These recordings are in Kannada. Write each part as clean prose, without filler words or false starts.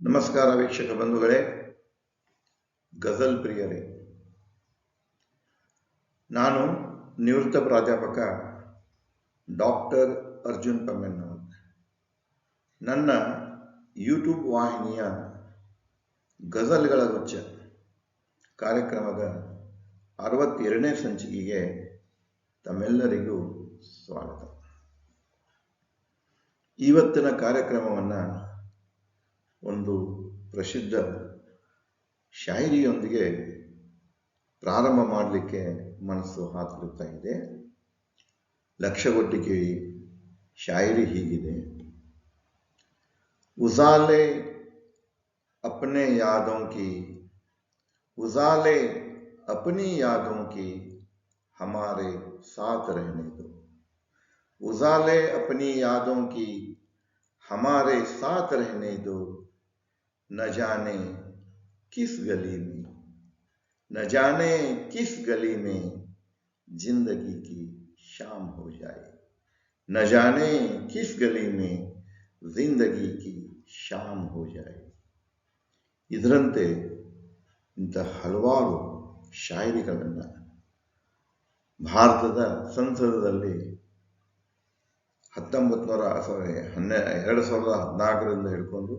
ನಮಸ್ಕಾರ ವೀಕ್ಷಕ ಬಂಧುಗಳೇ, ಗಜಲ್ ಪ್ರಿಯರೇ. ನಾನು ನಿವೃತ್ತ ಪ್ರಾಧ್ಯಾಪಕ ಡಾಕ್ಟರ್ ಅರ್ಜುನ್ ಪಮ್ಮೆನ್ನವರ್. ನನ್ನ ಯೂಟ್ಯೂಬ್ ವಾಹಿನಿಯ ಗಜಲ್ಗಳ ಗುಚ್ಛ ಕಾರ್ಯಕ್ರಮದ 62ನೇ ಸಂಚಿಕೆಗೆ ತಮ್ಮೆಲ್ಲರಿಗೂ ಸ್ವಾಗತ. ಇವತ್ತಿನ ಕಾರ್ಯಕ್ರಮವನ್ನು ಒಂದು ಪ್ರಸಿದ್ಧ ಶಾಯರಿಯೊಂದಿಗೆ ಪ್ರಾರಂಭ ಮಾಡಲಿಕ್ಕೆ ಮನಸ್ಸು ಹಾತೊರೆಯುತ್ತಾ ಇದೆ. ಲಕ್ಷಗೊಟ್ಟಿಗೆ ಶಾಯರಿ ಹೀಗಿದೆ: ಉಜಾಲೆ अपने यादों की, उजाले अपनी यादों की हमारे साथ रहने दो. उजाले अपनी यादों की हमारे साथ रहने दो. न जाने किस गली में, न जाने किस गली में जिंदगी की शाम हो जाए. न जाने किस गली में जिंदगी की शाम हो जाए. ಇದರಂತೆ ಇಂಥ ಹಲವಾರು ಶಾಯರಿಗಳನ್ನು ಭಾರತದ ಸಂಸದದಲ್ಲಿ 2014ರಿಂದ ಹಿಡ್ಕೊಂಡು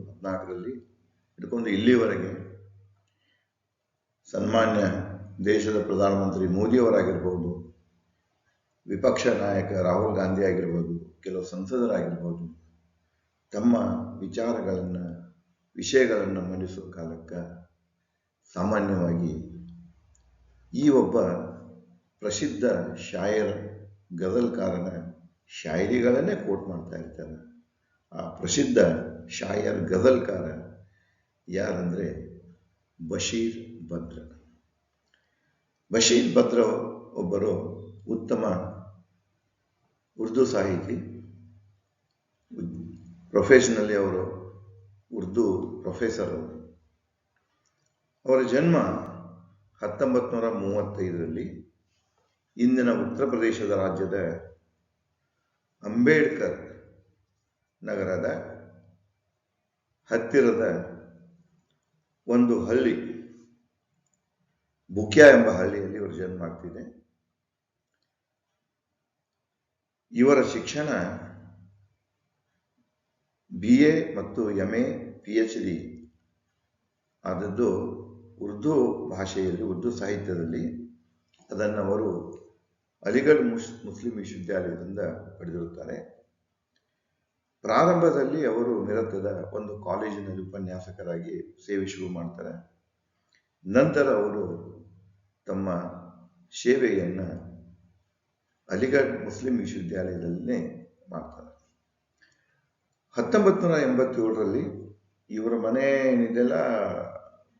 ಇಲ್ಲಿವರೆಗೆ ಸನ್ಮಾನ್ಯ ದೇಶದ ಪ್ರಧಾನಮಂತ್ರಿ ಮೋದಿಯವರಾಗಿರ್ಬೋದು, ವಿಪಕ್ಷ ನಾಯಕ ರಾಹುಲ್ ಗಾಂಧಿ ಆಗಿರ್ಬೋದು, ಕೆಲವು ಸಂಸದರಾಗಿರ್ಬೋದು, ತಮ್ಮ ವಿಷಯಗಳನ್ನು ಮಂಡಿಸುವ ಕಾಲಕ್ಕೆ ಸಾಮಾನ್ಯವಾಗಿ ಈ ಒಬ್ಬ ಪ್ರಸಿದ್ಧ ಗಜಲ್ಕಾರನ ಶಾಯರಿಗಳನ್ನೇ ಕೋಟ್ ಮಾಡ್ತಾ ಇರ್ತಾರೆ. ಆ ಪ್ರಸಿದ್ಧ ಗಜಲ್ಕಾರ ಯಾರಂದರೆ ಬಶೀರ್ ಬದ್ರ. ಬಶೀರ್ ಬದ್ರ ಒಬ್ಬರು ಉತ್ತಮ ಉರ್ದು ಸಾಹಿತಿ. ಪ್ರೊಫೆಷನಲ್ಲಿ ಅವರು ಉರ್ದು ಪ್ರೊಫೆಸರ್. ಅವರ ಜನ್ಮ 1935ರಲ್ಲಿ ಇಂದಿನ ಉತ್ತರ ಪ್ರದೇಶದ ರಾಜ್ಯದ ಅಂಬೇಡ್ಕರ್ ನಗರದ ಹತ್ತಿರದ ಒಂದು ಹಳ್ಳಿ, ಬುಕ್ಯಾ ಎಂಬ ಹಳ್ಳಿಯಲ್ಲಿ ಇವರ ಜನ್ಮ ಆಗ್ತಿದೆ. ಇವರ ಶಿಕ್ಷಣ BA ಮತ್ತು MA PhD ಆದದ್ದು ಉರ್ದು ಭಾಷೆಯಲ್ಲಿ, ಉರ್ದು ಸಾಹಿತ್ಯದಲ್ಲಿ. ಅದನ್ನು ಅವರು ಅಲಿಗಢ್ ಮುಸ್ಲಿಂ ವಿಶ್ವವಿದ್ಯಾಲಯದಿಂದ ಪಡೆದಿರುತ್ತಾರೆ. ಪ್ರಾರಂಭದಲ್ಲಿ ಅವರು ಮಿರತದ ಒಂದು ಕಾಲೇಜಿನಲ್ಲಿ ಉಪನ್ಯಾಸಕರಾಗಿ ಸೇವೆ ಶುರು ಮಾಡ್ತಾರೆ. ನಂತರ ಅವರು ತಮ್ಮ ಸೇವೆಯನ್ನು ಅಲಿಗಢ್ ಮುಸ್ಲಿಂ ವಿಶ್ವವಿದ್ಯಾಲಯದಲ್ಲೇ ಮಾಡ್ತಾರೆ. 1987ರಲ್ಲಿ ಇವರ ಮನೆ ಏನಿದೆಲ್ಲ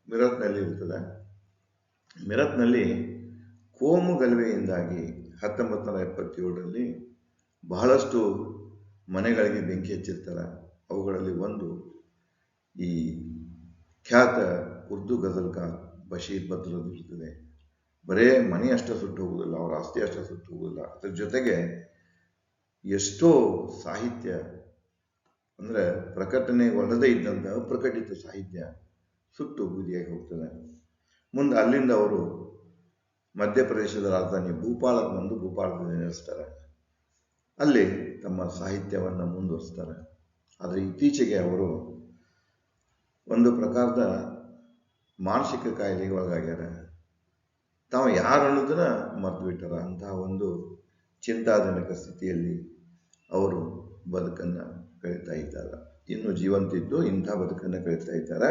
ಮಿರತ್ನಲ್ಲಿ ಇರ್ತದೆ. ಮಿರತ್ನಲ್ಲಿ ಕೋಮು ಗಲಭೆಯಿಂದಾಗಿ 1977ರಲ್ಲಿ ಬಹಳಷ್ಟು ಮನೆಗಳಿಗೆ ಬೆಂಕಿ ಹಚ್ಚಿರ್ತಾರೆ. ಅವುಗಳಲ್ಲಿ ಒಂದು ಈ ಖ್ಯಾತ ಉರ್ದು ಗಜಲ್ಕಾರ್ ಬಶೀರ್ ಬದ್ರದ್ದು ಇರ್ತದೆ. ಬರೇ ಮನೆ ಅಷ್ಟೇ ಸುಟ್ಟು ಹೋಗುವುದಿಲ್ಲ, ಅವರ ಆಸ್ತಿ ಅಷ್ಟೇ ಸುಟ್ಟು ಹೋಗುವುದಿಲ್ಲ, ಅದರ ಜೊತೆಗೆ ಎಷ್ಟೋ ಸಾಹಿತ್ಯ ಅಂದರೆ ಪ್ರಕಟಣೆಗೊಳ್ಳದೇ ಇದ್ದಂಥ ಅಪ್ರಕಟಿತ ಸಾಹಿತ್ಯ ಸುಟ್ಟು ಬೂದಿಯಾಗಿ ಹೋಗ್ತದೆ. ಮುಂದೆ ಅಲ್ಲಿಂದ ಅವರು ಮಧ್ಯಪ್ರದೇಶದ ರಾಜಧಾನಿ ಭೂಪಾಲಕ್ಕೆ ಬಂದು ಭೂಪಾಲದಲ್ಲಿ ನೆಲೆಸ್ತಾರೆ. ಅಲ್ಲಿ ತಮ್ಮ ಸಾಹಿತ್ಯವನ್ನು ಮುಂದುವರಿಸ್ತಾರೆ. ಆದರೆ ಇತ್ತೀಚೆಗೆ ಅವರು ಒಂದು ಪ್ರಕಾರದ ಮಾನಸಿಕ ಕಾಯಿಲೆಗೆ ಒಳಗಾಗ್ಯಾರ. ತಾವು ಯಾರು ಅನ್ನೋದನ್ನ ಮರೆತು ಬಿಟ್ಟಾರ. ಅಂತಹ ಒಂದು ಚಿಂತಾಜನಕ ಸ್ಥಿತಿಯಲ್ಲಿ ಅವರು ಬದುಕನ್ನು ಕಳೀತಾ ಇದ್ದಾರೆ. ಇನ್ನು ಜೀವಂತಿದ್ದು ಇಂಥ ಬದುಕನ್ನು ಕಳೀತಾ ಇದ್ದಾರೆ.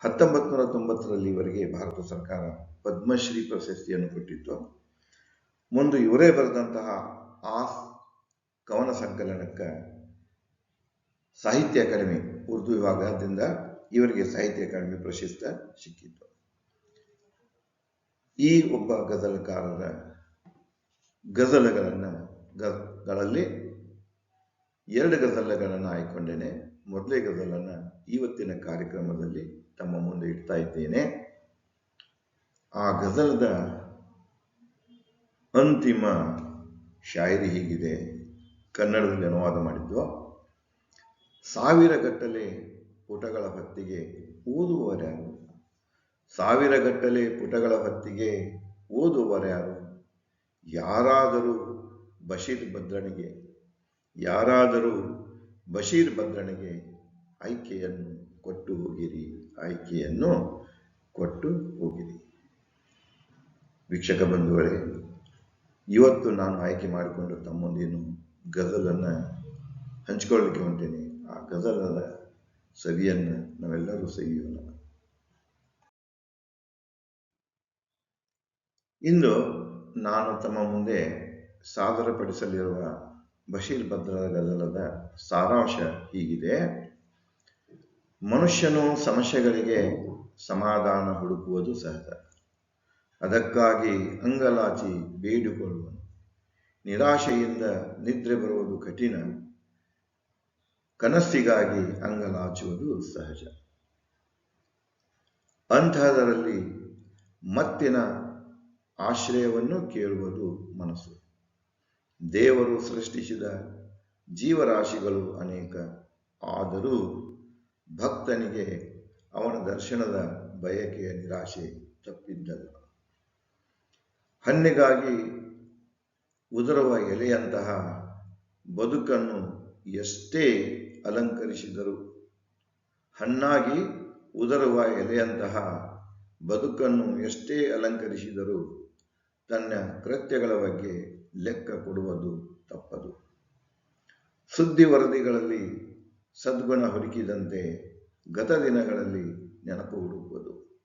1990ರಲ್ಲಿ ಇವರಿಗೆ ಭಾರತ ಸರ್ಕಾರ ಪದ್ಮಶ್ರೀ ಪ್ರಶಸ್ತಿಯನ್ನು ಕೊಟ್ಟಿತ್ತು. ಮುಂದೆ ಇವರೇ ಬರೆದಂತಹ ಆ ಕವನ ಸಂಕಲನಕ್ಕೆ ಸಾಹಿತ್ಯ ಅಕಾಡೆಮಿ ಉರ್ದು ವಿಭಾಗದಿಂದ ಇವರಿಗೆ ಸಾಹಿತ್ಯ ಅಕಾಡೆಮಿ ಪ್ರಶಸ್ತಿ ಸಿಕ್ಕಿತ್ತು. ಈ ಒಬ್ಬ ಗಜಲ್ಕಾರರ ಗಜಲ್ಗಳಲ್ಲಿ 2 ಗಜಲ್ಗಳನ್ನು ಆಯ್ಕೊಂಡೇನೆ. ಮೊದಲೇ ಗಜಲನ್ನು ಇವತ್ತಿನ ಕಾರ್ಯಕ್ರಮದಲ್ಲಿ ತಮ್ಮ ಮುಂದೆ ಇಡ್ತಾ ಇದ್ದೇನೆ. ಆ ಗಜಲದ ಅಂತಿಮ ಶಾಯರಿ ಹೀಗಿದೆ, ಕನ್ನಡದಲ್ಲಿ ಅನುವಾದ ಮಾಡಿದ್ದು. ಸಾವಿರ ಗಟ್ಟಲೆ ಪುಟಗಳ ಹೊತ್ತಿಗೆ ಓದುವವರ್ಯಾರು? ಸಾವಿರಗಟ್ಟಲೆ ಪುಟಗಳ ಹೊತ್ತಿಗೆ ಓದುವವರ್ಯಾರು? ಯಾರಾದರೂ ಬಶೀರ್ ಭದ್ರನಿಗೆ ಆಯ್ಕೆಯನ್ನು ಕೊಟ್ಟು ಹೋಗಿರಿ, ಆಯ್ಕೆಯನ್ನು ಕೊಟ್ಟು ಹೋಗಿರಿ. ವೀಕ್ಷಕ ಬಂಧುಗಳೇ, ಇವತ್ತು ನಾನು ಆಯ್ಕೆ ಮಾಡಿಕೊಂಡು ತಮ್ಮೊಂದೇನು ಗಜಲನ್ನು ಹಂಚಿಕೊಳ್ಳಲಿಕ್ಕೆ ಹೊಂಟೇನೆ. ಆ ಗಜಲದ ಸವಿಯನ್ನು ನಾವೆಲ್ಲರೂ ಸವಿಯೋಣ. ಇಂದು ನಾನು ತಮ್ಮ ಮುಂದೆ ಸಾದರಪಡಿಸಲಿರುವ ಬಶೀರ್ ಭದ್ರರ ಗಜಲದ ಸಾರಾಂಶ ಹೀಗಿದೆ. ಮನುಷ್ಯನು ಸಮಸ್ಯೆಗಳಿಗೆ ಸಮಾಧಾನ ಹುಡುಕುವುದು ಸಹಜ. ಅದಕ್ಕಾಗಿ ಅಂಗಲಾಚಿ ಬೇಡಿಕೊಳ್ಳುವನು. ನಿರಾಶೆಯಿಂದ ನಿದ್ರೆ ಬರುವುದು ಕಠಿಣ. ಕನಸಿಗಾಗಿ ಅಂಗಲಾಚುವುದು ಸಹಜ. ಅಂತಹದರಲ್ಲಿ ಮತ್ತಿನ ಆಶ್ರಯವನ್ನು ಕೇಳುವುದು ಮನಸ್ಸು. ದೇವರು ಸೃಷ್ಟಿಸಿದ ಜೀವರಾಶಿಗಳು ಅನೇಕ. ಆದರೂ ಭಕ್ತನಿಗೆ ಅವನ ದರ್ಶನದ ಬಯಕೆಯ ನಿರಾಶೆ ತಪ್ಪಿದ್ದಲ್ಲ. ಹಣ್ಣಿಗಾಗಿ ಉದುರುವ ಎಲೆಯಂತಹ ಬದುಕನ್ನು ಎಷ್ಟೇ ಅಲಂಕರಿಸಿದರೂ ಹಣ್ಣಾಗಿ ಉದುರುವ ಎಲೆಯಂತಹ ಬದುಕನ್ನು ಎಷ್ಟೇ ಅಲಂಕರಿಸಿದರೂ ತನ್ನ ಕೃತ್ಯಗಳ ಬಗ್ಗೆ ಲೆಕ್ಕ ಕೊಡುವುದು ತಪ್ಪದು. ಸುದ್ದಿ ವರದಿಗಳಲ್ಲಿ ಸದ್ಗುಣ ಹುಡುಕಿದಂತೆ ಗತ ದಿನಗಳಲ್ಲಿ ನೆನಪು ಹುಡುಕುವುದು.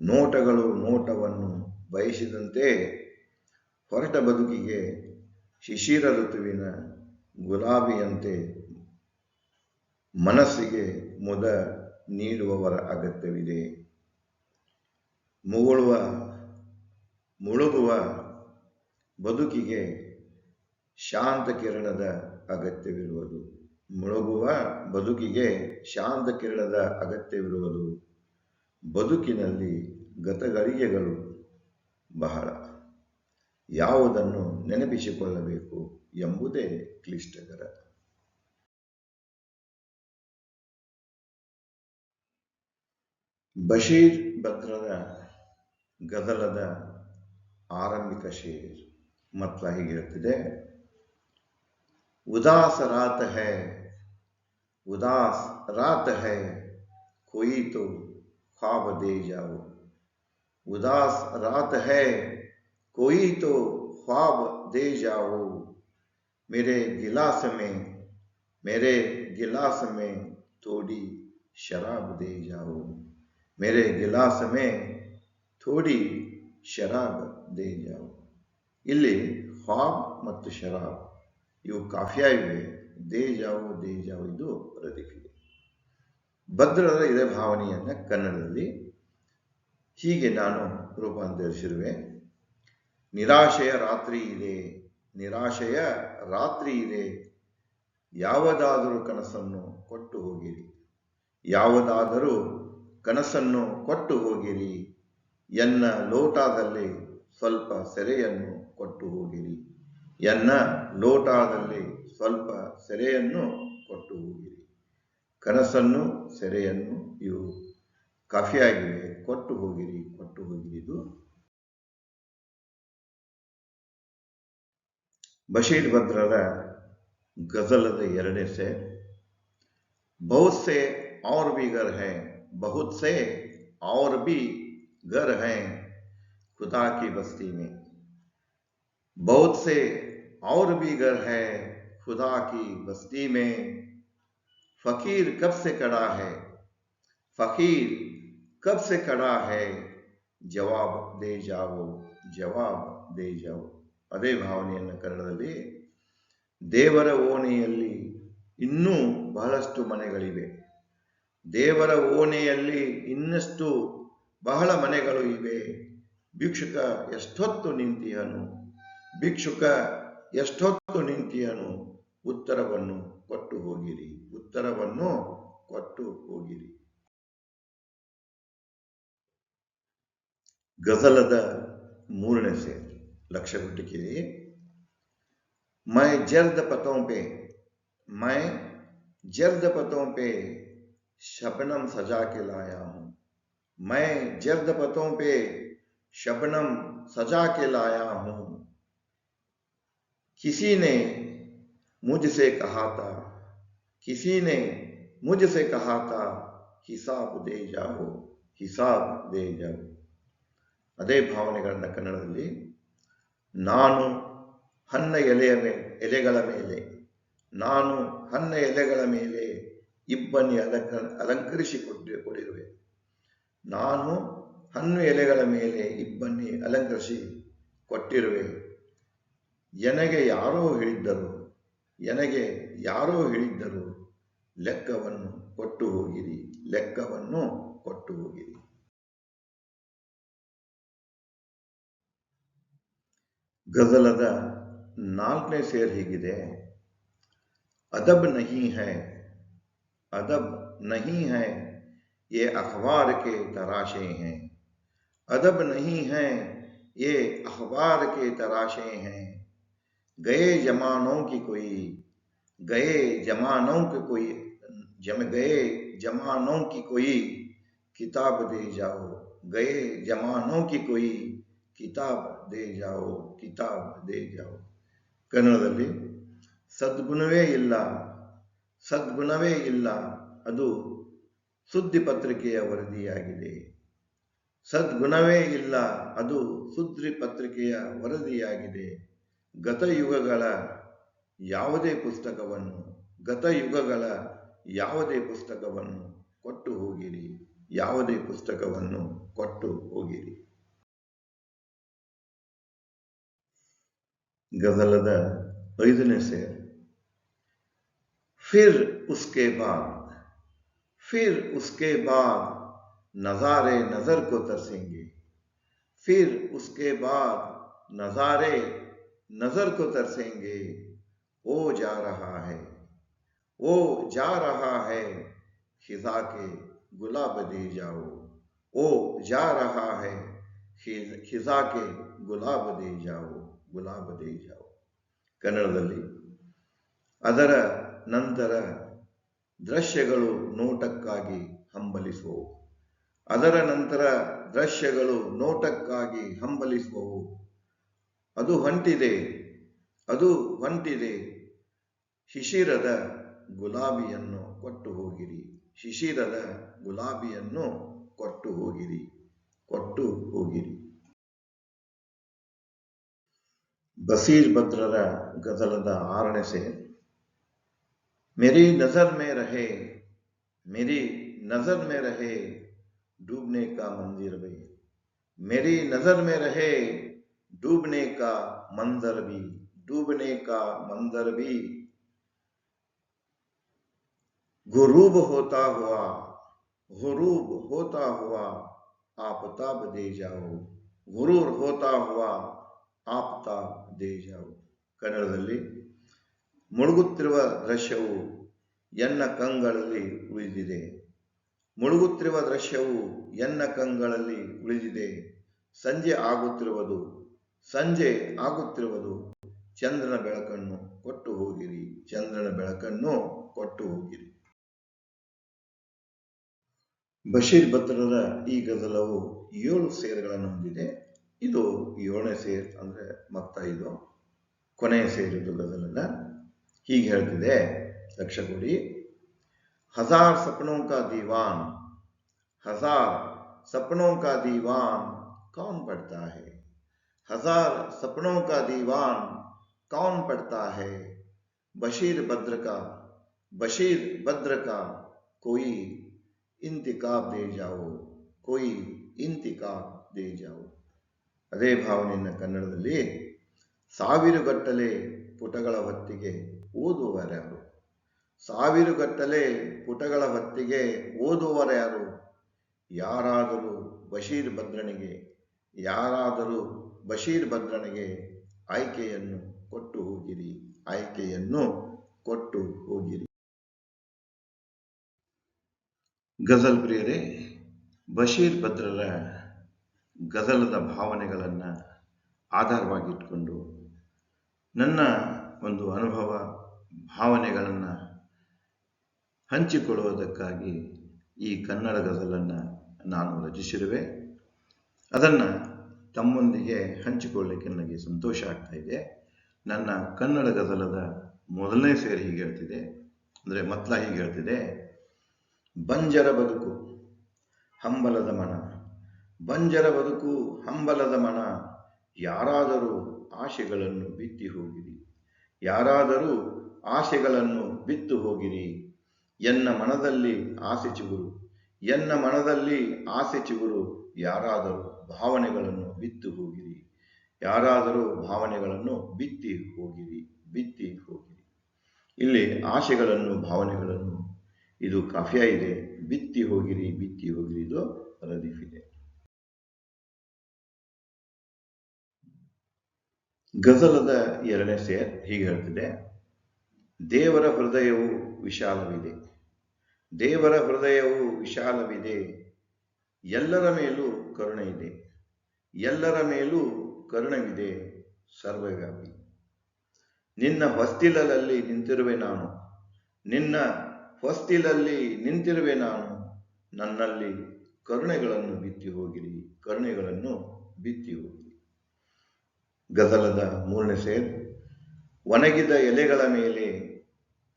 ನೋಟಗಳು ನೋಟವನ್ನು ಬಯಸಿದಂತೆ ಹೊರಟ ಬದುಕಿಗೆ ಶಿಶಿರ ಋತುವಿನ ಗುಲಾಬಿಯಂತೆ ಮನಸ್ಸಿಗೆ ಮುದ ನೀಡುವವರ ಅಗತ್ಯವಿದೆ. ಮುಳುಗುವ ಬದುಕಿಗೆ ಶಾಂತ ಕಿರಣದ ಅಗತ್ಯವಿರುವುದು. ಬದುಕಿನಲ್ಲಿ ಗತಗಳಿಗೆಗಳು ಬಹಳ. ಯಾವುದನ್ನು ನೆನಪಿಸಿಕೊಳ್ಳಬೇಕು ಎಂಬುದೇ ಕ್ಲಿಷ್ಟಕರ. ಬಶೀರ್ ಭದ್ರರ ಗಜಲದ ಆರಂಭಿಕ ಶೇರ್ ಮತ್ತ ಹೀಗೆ ಹೇಳ್ತಿದೆ. ಉದಾಸ್ ರಾತ್ ಹೈ ಕೋಯಿ ತೋ ख्वाब दे जाओ. उदास रात है कोई तो ख्वाब दे जाओ. मेरे गिलास में थोड़ी शराब दे जाओ. मेरे गिलास में थोड़ी ಶರಾಬ್ ದೇ ಜಾವ್. ಇಲ್ಲಿ ಖ್ವಾಬ್ ಮತ್ತು ಶರಾಬ್ ಇವು ಕಾಫಿಯಾ ಇವೆ. ದೇ ಜಾವ್ ಇದು ರದಿಫಿದೆ. ಭದ್ರರ ಇದೇ ಭಾವನೆಯನ್ನು ಕನ್ನಡದಲ್ಲಿ ಹೀಗೆ ನಾನು ರೂಪಾಂತರಿಸಿರುವೆ. ನಿರಾಶೆಯ ರಾತ್ರಿ ಇದೆ. ಯಾವುದಾದರೂ ಕನಸನ್ನು ಕೊಟ್ಟು ಹೋಗಿರಿ. ಎನ್ನ ಲೋಟದಲ್ಲಿ ಸ್ವಲ್ಪ ಸೆರೆಯನ್ನು ಕೊಟ್ಟು ಹೋಗಿರಿ. ಕನಸನ್ನು ಸೆರೆಯನ್ನು ಇವು ಕಾಫಿಯಾಗಿವೆ. ಕೊಟ್ಟು ಹೋಗಿರಿ ಇದು ಬಶೀರ್ ಭದ್ರರ ಗಜಲದ ಎರಡನೇ ಸೆ. ಬಹುತ್ ಸೆ ಔರ್ ಭಿ घर हैं खुदा की बस्ती में. बहुत से और भी घर है खुदा की बस्ती में. फकीर कब से खड़ा है जवाब दे जाओ. ಅದೇ ಭಾವನೆಯನ್ನು ಕನ್ನಡದಲ್ಲಿ ದೇವರ ಓಣೆಯಲ್ಲಿ ಇನ್ನೂ ಬಹಳಷ್ಟು ಮನೆಗಳಿವೆ. ಬಹಳ ಮನೆಗಳು ಇವೆ. ಭಿಕ್ಷುಕ ಎಷ್ಟೊತ್ತು ನಿಂತಿಯನು. ಉತ್ತರವನ್ನು ಕೊಟ್ಟು ಹೋಗಿರಿ. ಗಜಲದ ಮೂರನೇ ಸೇರ್ ಲಕ್ಷ್ಯ ಕೊಟ್ಟಿದ್ದೀರಿ. मैं जर्द पतों पे शबनम सजा के लाया हूं। मैं जर्द पतों पे शबनम सजा के लाया हूं। किसी ने मुझसे कहा था, किसी ने मुझसे कहा था, हिसाब दे जाओ, हिसाब दे जाओ। ಅದೇ ಭಾವನೆಗಳನ್ನ ಕನ್ನಡದಲ್ಲಿ ನಾನು ಹಣ್ಣ ಎಲೆಗಳ ಮೇಲೆ, ನಾನು ಹಣ್ಣ ಎಲೆಗಳ ಮೇಲೆ ಇಬ್ಬನಿ ಅಲಂಕರಿಸಿಕೊಂಡಿರುವೆ. ನಾನು ಹಣ್ಣು ಎಲೆಗಳ ಮೇಲೆ ಇಬ್ಬನಿ ಅಲಂಕರಿಸಿ ಕೊಟ್ಟಿರುವೆ. ಎನಗೆ ಯಾರೋ ಹೇಳಿದ್ದರು, ಎನಗೆ ಯಾರೋ ಹೇಳಿದ್ದರು, ಲೆಕ್ಕವನ್ನು ಕೊಟ್ಟು ಹೋಗಿರಿ, ಲೆಕ್ಕವನ್ನು ಕೊಟ್ಟು ಹೋಗಿರಿ. ಗಜಲದ 4ನೇ ಸೇರ್ ಹೀಗಿದೆ. अदब नहीं है, अदब नहीं है, ये अखबार के तराशे हैं। अदब नहीं है, ये अखबार के तराशे हैं। गए जमानों की कोई, गए जमानों की कोई, गए जमानों की कोई किताब दे जाओ, गए जमानों की कोई किताब दे जाओ, किताब दे जाओ. ಕನ್ನಡದಲ್ಲಿ ಸದ್ಗುಣವೇ ಇಲ್ಲ, ಸದ್ಗುಣವೇ ಇಲ್ಲ, ಅದು ಸುದ್ದಿ ಪತ್ರಿಕೆಯ ವರದಿಯಾಗಿದೆ. ಸದ್ಗುಣವೇ ಇಲ್ಲ, ಅದು ಸುದ್ದಿ ಪತ್ರಿಕೆಯ ವರದಿಯಾಗಿದೆ. ಗತಯುಗಗಳ ಯಾವುದೇ ಪುಸ್ತಕವನ್ನು, ಗತಯುಗಗಳ ಯಾವುದೇ ಪುಸ್ತಕವನ್ನು ಕೊಟ್ಟು ಹೋಗಿರಿ, ಯಾವುದೇ ಪುಸ್ತಕವನ್ನು ಕೊಟ್ಟು ಹೋಗಿರಿ. ಗಜಲದ 5ನೇ ಸೇರ್. फिर उसके बाद, फिर उसके बाद नजारे नजर को तरसेंगे, फिर उसके बाद नजारे नजर को तरसेंगे. वो जा रहा है, वो जा रहा है, खिजा के गुलाब दे जाओ, वो जा रहा है, खिजा के गुलाब दे जाओ, ಗುಲಾಬ ದೇ ಜಾओ. ಕನ್ನಡದಲ್ಲಿ ಅದರ ನಂತರ ದೃಶ್ಯಗಳು ನೋಟಕ್ಕಾಗಿ ಹಂಬಲಿಸುವವು, ಅದರ ನಂತರ ದೃಶ್ಯಗಳು ನೋಟಕ್ಕಾಗಿ ಹಂಬಲಿಸುವವು. ಅದು ಹೊಂಟಿದೆ, ಅದು ಹೊಂಟಿದೆ, ಶಿಶಿರದ ಗುಲಾಬಿಯನ್ನು ಕೊಟ್ಟು ಹೋಗಿರಿ, ಶಿಶಿರದ ಗುಲಾಬಿಯನ್ನು ಕೊಟ್ಟು ಹೋಗಿರಿ, ಕೊಟ್ಟು ಹೋಗಿರಿ. बशीर बद्रर गजलದ 6ನೇ ಸೇರ್. मेरी नजर में रहे, मेरी नजर में रहे, डूबने का मंदिर भी, मेरी नजर में रहे, डूबने का मंजर भी, डूबने का मंजर भी. गुरूब होता हुआ, गुरूब होता हुआ, आफताब दे जाओ, गुरूर होता हुआ, ಆಪ್ತಾಬ್ ದೇ ಜಾओ. ಕನ್ನಡದಲ್ಲಿ ಮುಳುಗುತ್ತಿರುವ ದೃಶ್ಯವು ಎನ್ನ ಕಂಗಳಲ್ಲಿ ಉಳಿದಿದೆ, ಮುಳುಗುತ್ತಿರುವ ದೃಶ್ಯವು ಎನ್ನ ಕಂಗಳಲ್ಲಿ ಉಳಿದಿದೆ. ಸಂಜೆ ಆಗುತ್ತಿರುವುದು, ಸಂಜೆ ಆಗುತ್ತಿರುವುದು, ಚಂದ್ರನ ಬೆಳಕನ್ನು ಕೊಟ್ಟು ಹೋಗಿರಿ, ಚಂದ್ರನ ಬೆಳಕನ್ನು ಕೊಟ್ಟು ಹೋಗಿರಿ. ಬಶೀರ್ ಬದ್ರರ ಈ ಗಜಲವು 7 ಸೇರ್ಗಳನ್ನು ಹೊಂದಿದೆ. ಇದು 7ನೇ ಸೇರ್, ಅಂದರೆ ಮತ್ತ ಇದು ಕೊನೆಯ ಸೇರಿದ್ದು ಗಜಲಲ್ಲ. ಹೀಗೆ ಹೇಳ್ತಿದೆ, ಲಕ್ಷ್ಯ ಕೊಡಿ. हजार सपनों का दीवान, हजार सपनों का दीवान कौन पढ़ता है, हजार सपनों का दीवान कौन पढ़ता है. बशीर बद्र का, बशीर बद्र का कोई इंतकाब दे जाओ, कोई इंतकाब दे जाओ. ಅದೇ ಭಾವನೆಯನ್ನು ಕನ್ನಡದಲ್ಲಿ ಸಾವಿರಗಟ್ಟಲೆ ಪುಟಗಳ ಹೊತ್ತಿಗೆ ಓದುವರ್ಯಾರು, ಸಾವಿರಗಟ್ಟಲೆ ಪುಟಗಳ ಹೊತ್ತಿಗೆ ಓದುವರ್ಯಾರು. ಯಾರಾದರೂ ಬಶೀರ್ ಬದ್ರನಿಗೆ, ಯಾರಾದರೂ ಬಶೀರ್ ಬದ್ರನಿಗೆ ಆಯ್ಕೆಯನ್ನು ಕೊಟ್ಟು ಹೋಗಿರಿ, ಆಯ್ಕೆಯನ್ನು ಕೊಟ್ಟು ಹೋಗಿರಿ. ಗಜಲ್ ಪ್ರಿಯರೇ, ಬಶೀರ್ ಬದ್ರರ ಗಜಲದ ಭಾವನೆಗಳನ್ನು ಆಧಾರವಾಗಿಟ್ಕೊಂಡು ನನ್ನ ಒಂದು ಅನುಭವ ಭಾವನೆಗಳನ್ನು ಹಂಚಿಕೊಳ್ಳುವುದಕ್ಕಾಗಿ ಈ ಕನ್ನಡ ಗಜಲನ್ನು ನಾನು ರಚಿಸಿರುವೆ. ಅದನ್ನು ತಮ್ಮೊಂದಿಗೆ ಹಂಚಿಕೊಳ್ಳಲಿಕ್ಕೆ ನನಗೆ ಸಂತೋಷ ಆಗ್ತಾ ಇದೆ. ನನ್ನ ಕನ್ನಡ ಗಜಲದ ಮೊದಲನೇ ಸೇರಿ ಹೀಗೆ ಹೇಳ್ತಿದೆ, ಅಂದರೆ ಮತ್ಲ ಹೀಗೆ ಹೇಳ್ತಿದೆ: ಬಂಜರ ಬದುಕು ಹಂಬಲದ ಮನ, ಬಂಜರ ಬದುಕು ಹಂಬಲದ ಮನ, ಯಾರಾದರೂ ಆಶೆಗಳನ್ನು ಬಿತ್ತಿ ಹೋಗಿರಿ, ಯಾರಾದರೂ ಆಶೆಗಳನ್ನು ಬಿತ್ತು ಹೋಗಿರಿ, ಎನ್ನ ಮನದಲ್ಲಿ ಆಸೆ ಚಿಗುರು, ಎನ್ನ ಮನದಲ್ಲಿ ಆಸೆ ಚಿಗುರು, ಯಾರಾದರೂ ಭಾವನೆಗಳನ್ನು ಬಿತ್ತು ಹೋಗಿರಿ, ಯಾರಾದರೂ ಭಾವನೆಗಳನ್ನು ಬಿತ್ತಿ ಹೋಗಿರಿ, ಬಿತ್ತಿ ಹೋಗಿರಿ. ಇಲ್ಲಿ ಆಶೆಗಳನ್ನು ಭಾವನೆಗಳನ್ನು, ಇದು ಕಾಫಿಯಾ ಇದೆ, ಬಿತ್ತಿ ಹೋಗಿರಿ, ಬಿತ್ತಿ ಹೋಗಿರಿ, ಇದು ರದೀಫ್ ಇದೆ. ಗಜಲದ ಎರಡನೇ ಸೇರ್ ಹೀಗೆ ಹೇಳ್ತಿದೆ: ದೇವರ ಹೃದಯವು ವಿಶಾಲವಿದೆ, ದೇವರ ಹೃದಯವು ವಿಶಾಲವಿದೆ, ಎಲ್ಲರ ಮೇಲೂ ಕರುಣೆ ಇದೆ, ಎಲ್ಲರ ಮೇಲೂ ಕರುಣವಿದೆ, ಸರ್ವವ್ಯಾಪಿ. ನಿನ್ನ ಹೊಸ್ತಿಲಲ್ಲಿ ನಿಂತಿರುವೆ ನಾನು, ನಿನ್ನ ಹೊಸ್ತಿಲಲ್ಲಿ ನಿಂತಿರುವೆ ನಾನು, ನನ್ನಲ್ಲಿ ಕರುಣೆಗಳನ್ನು ಬಿತ್ತಿ ಹೋಗಿರಿ, ಕರುಣೆಗಳನ್ನು ಬಿತ್ತಿ ಹೋಗಿರಿ. ಗಜಲದ ಮೂರನೇ ಸೇರ್: ಒಣಗಿದ ಎಲೆಗಳ ಮೇಲೆ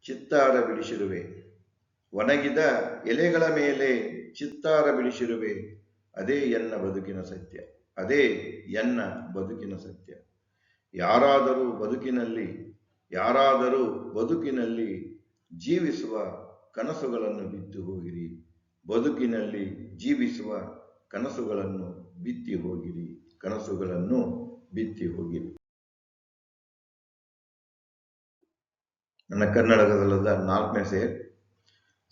ಚಿತ್ತಾರ ಬಿಡಿಸಿರುವೆ, ಒಣಗಿದ ಎಲೆಗಳ ಮೇಲೆ ಚಿತ್ತಾರ ಬಿಡಿಸಿರುವೆ, ಅದೇ ಎನ್ನ ಬದುಕಿನ ಸತ್ಯ, ಅದೇ ಎನ್ನ ಬದುಕಿನ ಸತ್ಯ. ಯಾರಾದರೂ ಬದುಕಿನಲ್ಲಿ, ಯಾರಾದರೂ ಬದುಕಿನಲ್ಲಿ ಜೀವಿಸುವ ಕನಸುಗಳನ್ನು ಬಿತ್ತು ಹೋಗಿರಿ, ಬದುಕಿನಲ್ಲಿ ಜೀವಿಸುವ ಕನಸುಗಳನ್ನು ಬಿತ್ತಿ ಹೋಗಿರಿ, ಕನಸುಗಳನ್ನು ಬಿತ್ತಿ ಹೋಗಿರಿ. ನನ್ನ ಕನ್ನಡ ಗಜಲದ ನಾಲ್ಕನೇ ಸೇರ್: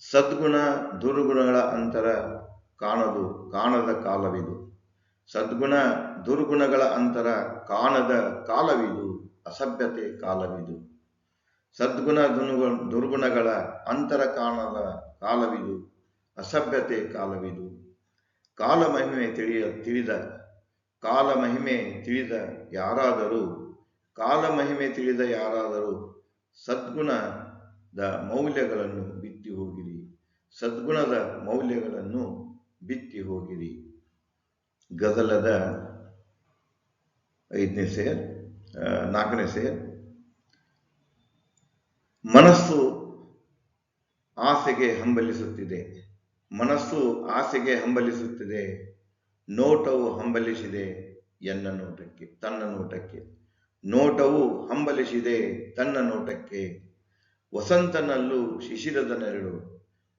ಸದ್ಗುಣ ದುರ್ಗುಣಗಳ ಅಂತರ ಕಾಣದ ಕಾಲವಿದು, ಸದ್ಗುಣ ದುರ್ಗುಣಗಳ ಅಂತರ ಕಾಣದ ಕಾಲವಿದು, ಅಸಭ್ಯತೆ ಕಾಲವಿದು, ಸದ್ಗುಣ ದುರ್ಗುಣಗಳ ಅಂತರ ಕಾಣದ ಕಾಲವಿದು, ಅಸಭ್ಯತೆ ಕಾಲವಿದು. ಕಾಲಮಹಿಮೆ ತಿಳಿದ ಕಾಲಮಹಿಮೆ ತಿಳಿದ ಯಾರಾದರೂ, ಕಾಲಮಹಿಮೆ ತಿಳಿದ ಯಾರಾದರೂ ಸದ್ಗುಣದ ಮೌಲ್ಯಗಳನ್ನು ಬಿತ್ತಿ ಹೋಗಿರಿ, ಸದ್ಗುಣದ ಮೌಲ್ಯಗಳನ್ನು ಬಿತ್ತಿ ಹೋಗಿರಿ. ಗಜಲದ ನಾಲ್ಕನೇ ಸೇರ್: ಮನಸ್ಸು ಆಸೆಗೆ ಹಂಬಲಿಸುತ್ತಿದೆ, ಮನಸ್ಸು ಆಸೆಗೆ ಹಂಬಲಿಸುತ್ತಿದೆ, ನೋಟವು ಹಂಬಲಿಸಿದೆ ಎನ್ನ ನೋಟಕ್ಕೆ, ತನ್ನ ನೋಟಕ್ಕೆ, ನೋಟವು ಹಂಬಲಿಸಿದೆ ತನ್ನ ನೋಟಕ್ಕೆ, ವಸಂತನಲ್ಲೂ ಶಿಶಿರದ ನೆರಳು,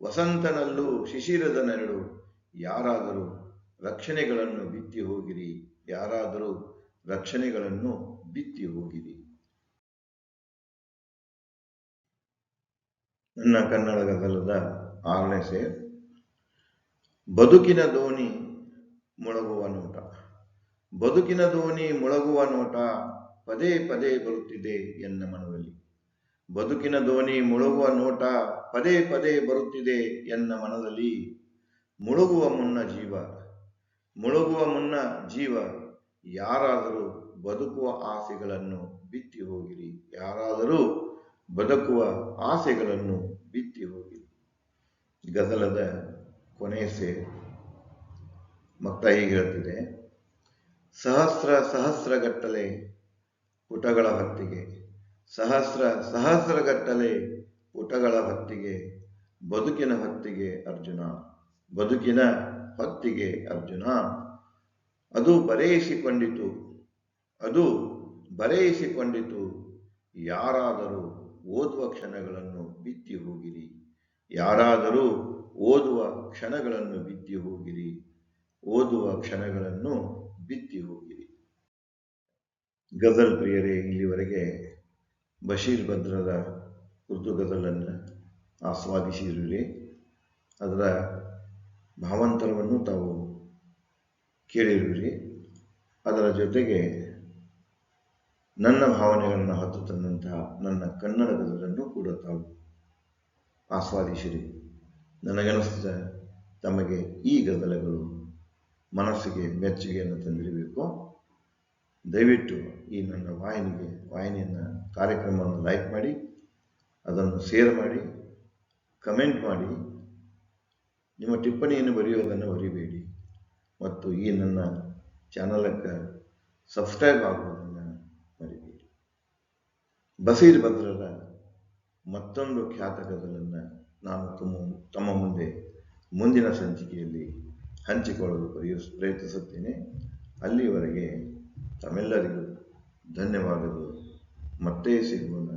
ವಸಂತನಲ್ಲೂ ಶಿಶಿರದ ನೆರಳು, ಯಾರಾದರೂ ರಕ್ಷಣೆಗಳನ್ನು ಬಿತ್ತಿ ಹೋಗಿರಿ, ಯಾರಾದರೂ ರಕ್ಷಣೆಗಳನ್ನು ಬಿತ್ತಿ ಹೋಗಿರಿ. ನನ್ನ ಕನ್ನಡ ಗಜಲದ ಆರನೇ ಸೇರ್: ಬದುಕಿನ ದೋಣಿ ಮುಳುಗುವ ನೋಟ, ಬದುಕಿನ ದೋಣಿ ಮುಳುಗುವ ನೋಟ, ಪದೇ ಪದೇ ಬರುತ್ತಿದೆ ಎನ್ನ ಮನದಲ್ಲಿ, ಬದುಕಿನ ದೋಣಿ ಮುಳುಗುವ ನೋಟ ಪದೇ ಪದೇ ಬರುತ್ತಿದೆ ಎನ್ನ ಮನದಲ್ಲಿ, ಮುಳುಗುವ ಮುನ್ನ ಜೀವ, ಮುಳುಗುವ ಮುನ್ನ ಜೀವ, ಯಾರಾದರೂ ಬದುಕುವ ಆಸೆಗಳನ್ನು ಬಿತ್ತಿ ಹೋಗಿರಿ, ಯಾರಾದರೂ ಬದುಕುವ ಆಸೆಗಳನ್ನು ಬಿತ್ತಿ ಹೋಗಿರಿ. ಗಜಲದ ಕೊನೆಯ ಸೇರ್ ಮಕ್ತ ಹೀಗೆ ಹೇಳ್ತಿದೆ: ಸಹಸ್ರಗಟ್ಟಲೆ ಪುಟಗಳ ಹೊತ್ತಿಗೆ, ಸಹಸ್ರಗಟ್ಟಲೆ ಪುಟಗಳ ಹೊತ್ತಿಗೆ, ಬದುಕಿನ ಹೊತ್ತಿಗೆ ಅರ್ಜುನ, ಬದುಕಿನ ಹೊತ್ತಿಗೆ ಅರ್ಜುನ, ಅದು ಬರೆಯಿಸಿಕೊಂಡಿತು, ಅದು ಬರೆಯಿಸಿಕೊಂಡಿತು, ಯಾರಾದರೂ ಓದುವ ಕ್ಷಣಗಳನ್ನು ಬಿತ್ತಿ ಹೋಗಿರಿ, ಯಾರಾದರೂ ಓದುವ ಕ್ಷಣಗಳನ್ನು ಬಿತ್ತಿ ಹೋಗಿರಿ, ಓದುವ ಕ್ಷಣಗಳನ್ನು ಬಿತ್ತಿ ಹೋಗಿರಿ. ಗಜಲ್ ಪ್ರಿಯರೇ, ಇಲ್ಲಿವರೆಗೆ ಬಶೀರ್ ಬದ್ರದ ಉರ್ದು ಗಜಲನ್ನು ಆಸ್ವಾದಿಸಿರುವಿರಿ. ಅದರ ಭಾವಾಂತರವನ್ನು ತಾವು ಕೇಳಿರುವಿರಿ. ಅದರ ಜೊತೆಗೆ ನನ್ನ ಭಾವನೆಗಳನ್ನು ಹೊತ್ತು ತಂದಂತಹ ನನ್ನ ಕನ್ನಡ ಗಜಲನ್ನು ಕೂಡ ತಾವು ಆಸ್ವಾದಿಸಿರಿ. ನನಗನಿಸಿದ ತಮಗೆ ಈ ಗಜಲಗಳು ಮನಸ್ಸಿಗೆ ಮೆಚ್ಚುಗೆಯನ್ನು ತಂದಿರಬೇಕು. ದಯವಿಟ್ಟು ಈ ನನ್ನ ವಾಹಿನಿಯನ್ನು ಕಾರ್ಯಕ್ರಮವನ್ನು ಲೈಕ್ ಮಾಡಿ, ಅದನ್ನು ಶೇರ್ ಮಾಡಿ, ಕಮೆಂಟ್ ಮಾಡಿ, ನಿಮ್ಮ ಟಿಪ್ಪಣಿಯನ್ನು ಬರೆಯುವುದನ್ನು ಮರಿಬೇಡಿ ಮತ್ತು ಈ ನನ್ನ ಚಾನಲಕ್ಕೆ ಸಬ್ಸ್ಕ್ರೈಬ್ ಆಗುವುದನ್ನು ಮರಿಬೇಡಿ. ಬಸೀರ್ ಬದ್ರರ ಮತ್ತೊಂದು ಖ್ಯಾತ ಗಜಲನ್ನು ನಾನು ತಮ್ಮ ಮುಂದೆ ಮುಂದಿನ ಸಂಚಿಕೆಯಲ್ಲಿ ಹಂಚಿಕೊಳ್ಳಲು ಪ್ರಯತ್ನಿಸುತ್ತೇನೆ. ಅಲ್ಲಿವರೆಗೆ ತಮ್ಮೆಲ್ಲರಿಗೂ ಧನ್ಯವಾದಗಳು. ಮತ್ತೆ ಸಿಗೋಣ.